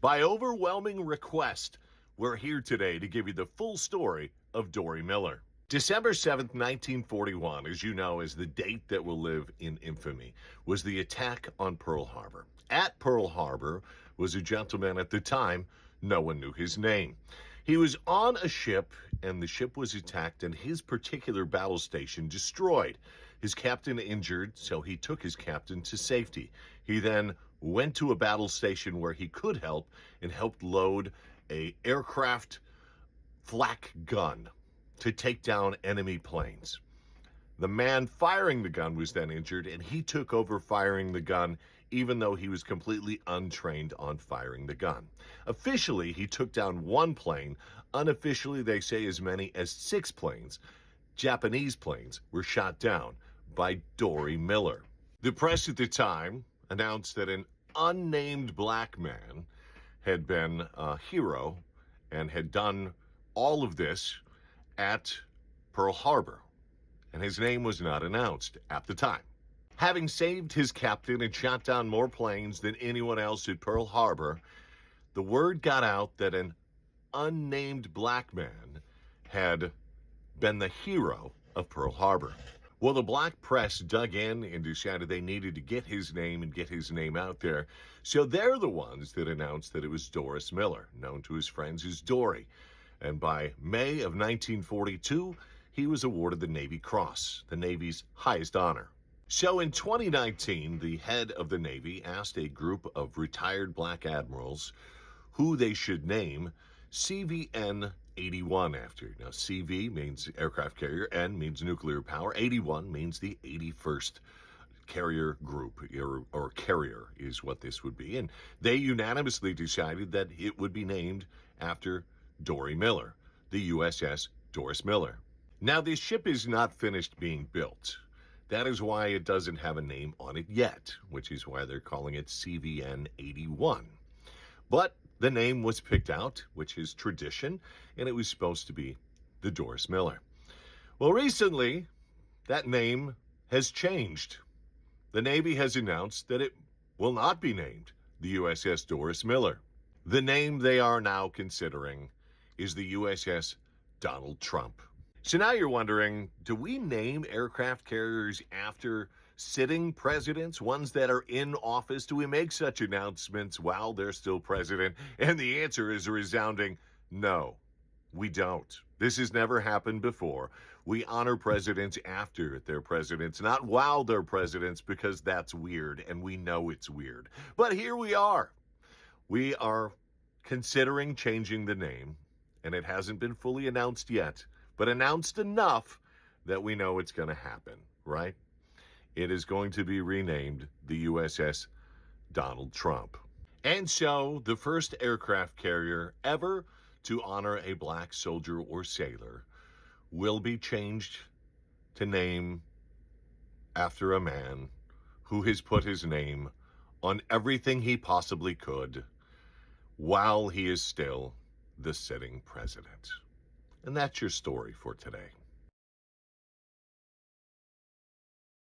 By overwhelming request, we're here today to give you the full story of Doris Miller. December 7th, 1941, as you know, is the date that will live in infamy, was the attack on Pearl Harbor. At Pearl Harbor was a gentleman at the time, no one knew his name. He was on a ship, and the ship was attacked, and his particular battle station destroyed. His captain injured, so he took his captain to safety. He then went to a battle station where he could help and helped load a aircraft flak gun to take down enemy planes. The man firing the gun was then injured, and he took over firing the gun, even though he was completely untrained on firing the gun. Officially, he took down one plane. Unofficially, they say as many as 6 planes. Japanese planes were shot down by Doris Miller. The press at the time announced that an unnamed black man had been a hero and had done all of this at Pearl Harbor, and his name was not announced at the time. Having saved his captain and shot down more planes than anyone else at Pearl Harbor, the word got out that an unnamed black man had been the hero of Pearl Harbor. Well, the black press dug in and decided they needed to get his name and get his name out there. So they're the ones that announced that it was Doris Miller, known to his friends as Dory. And by May of 1942, he was awarded the Navy Cross, the Navy's highest honor. So in 2019, the head of the Navy asked a group of retired black admirals who they should name CVN 81 after. Now, CV means aircraft carrier, N means nuclear power, 81 means the 81st carrier group, or carrier is what this would be. And they unanimously decided that it would be named after Doris Miller, the USS Doris Miller. Now, this ship is not finished being built. That is why it doesn't have a name on it yet, which is why they're calling it CVN 81. But the name was picked out, which is tradition, and it was supposed to be the Doris Miller. Well, recently, that name has changed. The Navy has announced that it will not be named the USS Doris Miller. The name they are now considering is the USS Donald Trump. So now you're wondering, do we name aircraft carriers after sitting presidents, ones that are in office? Do we make such announcements while they're still president? And the answer is a resounding no, we don't. This has never happened before. We honor presidents after they're presidents, not while they're presidents, because that's weird, and we know it's weird. But here we are. We are considering changing the name, and it hasn't been fully announced yet, but announced enough that we know it's going to happen, right? It is going to be renamed the USS Donald Trump. And so the first aircraft carrier ever to honor a black soldier or sailor will be changed to name after a man who has put his name on everything he possibly could while he is still the sitting president. And that's your story for today.